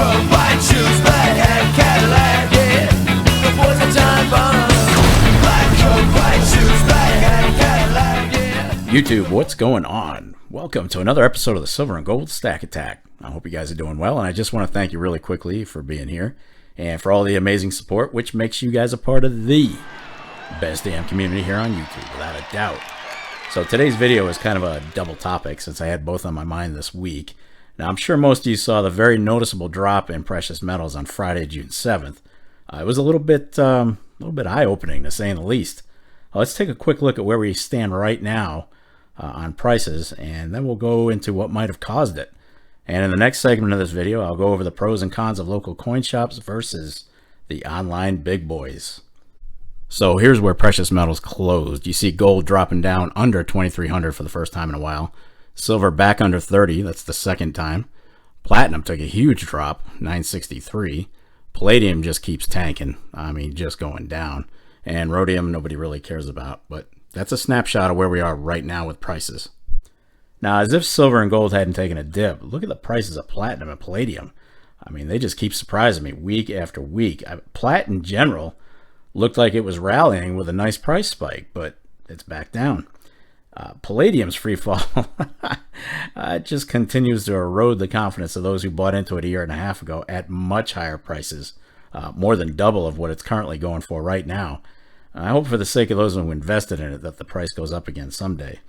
coat, white shoes, black hat, Cadillac, yeah. The boys are time bomb. Black coat, white shoes, black hat, Cadillac, yeah. YouTube, what's going on? Welcome to another episode of the Silver and Gold Stack Attack. I hope you guys are doing well, and I just want to thank you really quickly for being here and for all the amazing support, which makes you guys a part of the best damn community here on YouTube, without a doubt. So today's video is kind of a double topic since I had both on my mind this week. Now, I'm sure most of you saw the very noticeable drop in precious metals on Friday, June 7th. It was a little bit eye-opening, to say the least. Let's take a quick look at where we stand right now on prices, and then we'll go into what might have caused it. And in the next segment of this video, I'll go over the pros and cons of local coin shops versus the online big boys. So here's where precious metals closed. You see gold dropping down under 2,300 for the first time in a while. Silver back under 30, that's the second time. Platinum took a huge drop, 963. Palladium just keeps tanking, just going down. And rhodium nobody really cares about, but that's a snapshot of where we are right now with prices. Now, as if silver and gold hadn't taken a dip, look at the prices of platinum and palladium. They just keep surprising me week after week. Plat in general looked like it was rallying with a nice price spike, but it's back down. Palladium's free fall it just continues to erode the confidence of those who bought into it a year and a half ago at much higher prices, more than double of what it's currently going for right now. I hope for the sake of those who invested in it that the price goes up again someday.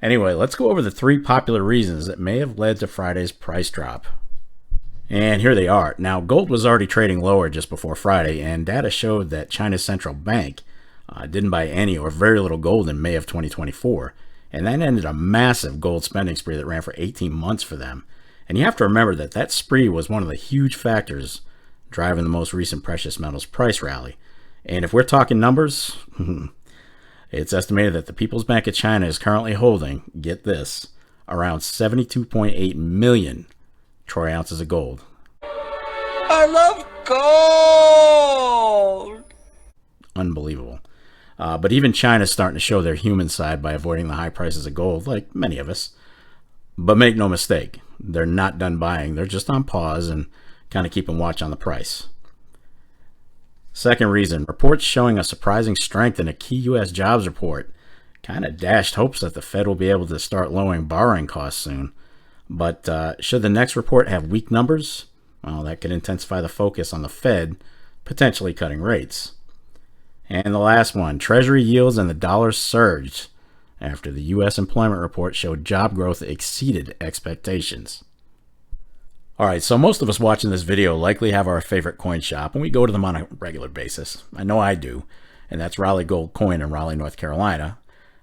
Anyway, let's go over the three popular reasons that may have led to Friday's price drop. And here they are. Now, gold was already trading lower just before Friday, and data showed that China's central bank didn't buy any or very little gold in May of 2024. And that ended a massive gold spending spree that ran for 18 months for them. And you have to remember that that spree was one of the huge factors driving the most recent precious metals price rally. And if we're talking numbers, it's estimated that the People's Bank of China is currently holding, get this, around 72.8 million troy ounces of gold. I love gold! Unbelievable. But even China's starting to show their human side by avoiding the high prices of gold, like many of us. But make no mistake, they're not done buying. They're just on pause and kind of keeping watch on the price. Second reason, reports showing a surprising strength in a key U.S. jobs report kind of dashed hopes that the Fed will be able to start lowering borrowing costs soon. But should the next report have weak numbers, well, that could intensify the focus on the Fed potentially cutting rates. And the last one, Treasury yields and the dollar surged after the U.S. employment report showed job growth exceeded expectations. Alright, so most of us watching this video likely have our favorite coin shop, and we go to them on a regular basis. I know I do, and that's Raleigh Gold Coin in Raleigh, North Carolina.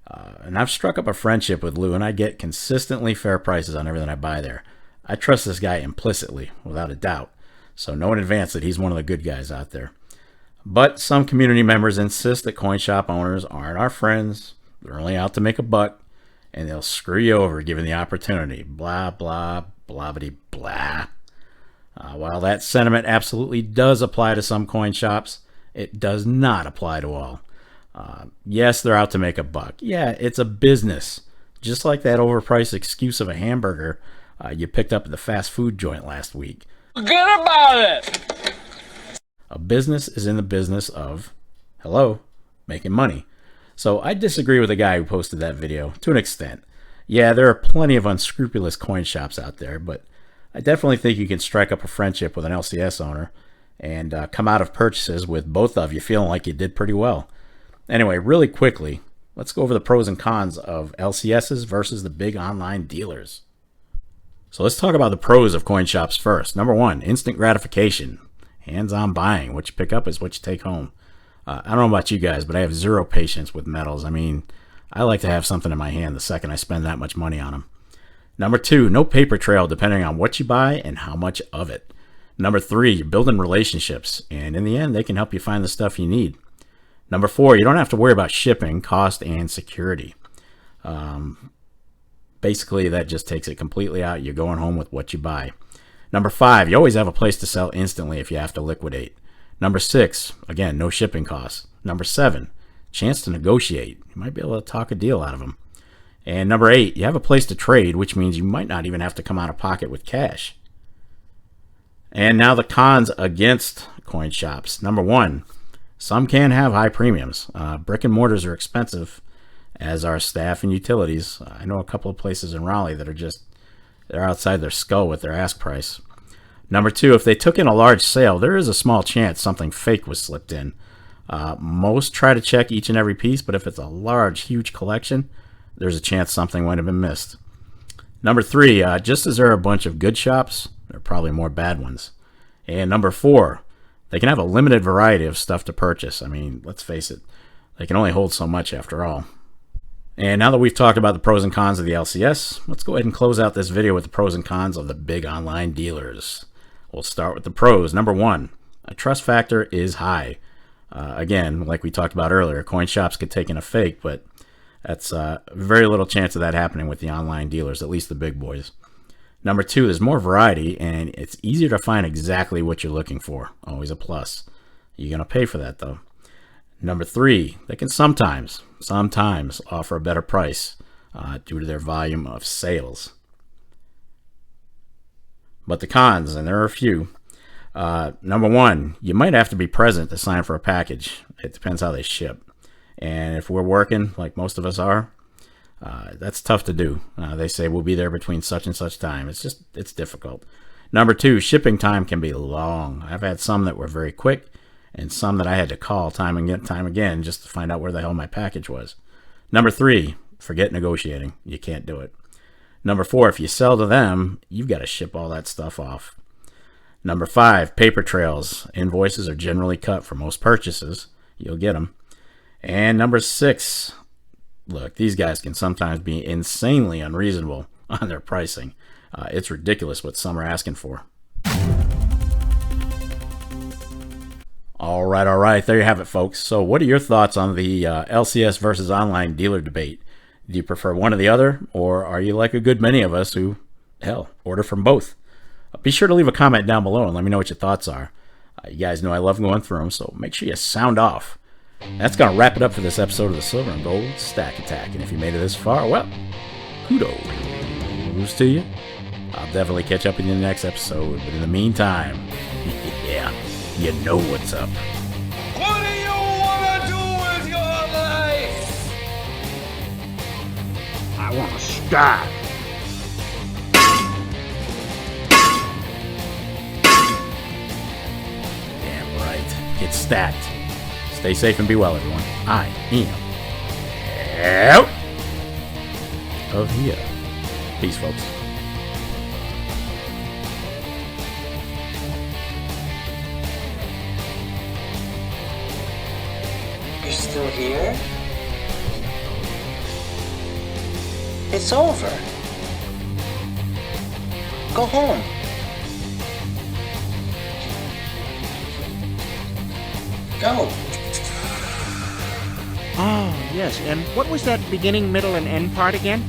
And I've struck up a friendship with Lou, and I get consistently fair prices on everything I buy there. I trust this guy implicitly, without a doubt, so know in advance that he's one of the good guys out there. But some community members insist that coin shop owners aren't our friends, they're only out to make a buck, and they'll screw you over given the opportunity. Blah, blah, blah-bitty blah. While that sentiment absolutely does apply to some coin shops, it does not apply to all. Yes, they're out to make a buck. Yeah, it's a business. Just like that overpriced excuse of a hamburger you picked up at the fast food joint last week. Forget about it! A business is in the business of, making money. So I disagree with the guy who posted that video to an extent. Yeah, there are plenty of unscrupulous coin shops out there, but I definitely think you can strike up a friendship with an LCS owner and come out of purchases with both of you feeling like you did pretty well. Anyway, really quickly, let's go over the pros and cons of LCSs versus the big online dealers. So let's talk about the pros of coin shops first. Number one, instant gratification. Hands-on buying. What you pick up is what you take home. I don't know about you guys, but I have zero patience with metals. I like to have something in my hand the second I spend that much money on them. Number two, no paper trail depending on what you buy and how much of it. Number three, you're building relationships, and in the end, they can help you find the stuff you need. Number four, you don't have to worry about shipping, cost, and security. Basically, that just takes it completely out. You're going home with what you buy. Number five, you always have a place to sell instantly if you have to liquidate. Number six, again, no shipping costs. Number seven, chance to negotiate. You might be able to talk a deal out of them. And number 8, you have a place to trade, which means you might not even have to come out of pocket with cash. And now the cons against coin shops. Number one, some can have high premiums. Brick and mortars are expensive, as are staff and utilities. I know a couple of places in Raleigh that are they're outside their skull with their ask price. Number two, if they took in a large sale, there is a small chance something fake was slipped in. Most try to check each and every piece, but if it's a large, huge collection, there's a chance something might have been missed. Number three, just as there are a bunch of good shops, there are probably more bad ones. And number four, they can have a limited variety of stuff to purchase. I mean, let's face it, they can only hold so much after all. And now that we've talked about the pros and cons of the LCS, let's go ahead and close out this video with the pros and cons of the big online dealers. We'll start with the pros. Number one, a trust factor is high. Again, like we talked about earlier, coin shops could take in a fake, but that's very little chance of that happening with the online dealers, at least the big boys. Number two, there's more variety, and it's easier to find exactly what you're looking for. Always a plus. You're going to pay for that, though. Number three, they can sometimes offer a better price due to their volume of sales. But the cons, and there are a few. Number one, you might have to be present to sign for a package. It depends how they ship. And if we're working, like most of us are, that's tough to do. They say we'll be there between such and such time. It's difficult. Number two, shipping time can be long. I've had some that were very quick, and some that I had to call time again just to find out where the hell my package was. Number three, forget negotiating. You can't do it. Number four, if you sell to them, you've got to ship all that stuff off. Number five, paper trails. Invoices are generally cut for most purchases. You'll get them. And number six, look, these guys can sometimes be insanely unreasonable on their pricing. It's ridiculous what some are asking for. All right. There you have it, folks. So what are your thoughts on the LCS versus online dealer debate? Do you prefer one or the other, or are you like a good many of us who, hell, order from both? Be sure to leave a comment down below and let me know what your thoughts are. You guys know I love going through them, so make sure you sound off. That's going to wrap it up for this episode of the Silver and Gold Stack Attack. And if you made it this far, well, kudos to you. I'll definitely catch up with you in the next episode. But in the meantime, yeah, you know what's up. What do you want to do with your life? I want to stack. Damn right. Get stacked. Stay safe and be well, everyone. I am out of here. Peace, folks. You're still here? It's over. Go home. Go. Oh, yes. And what was that beginning, middle, and end part again?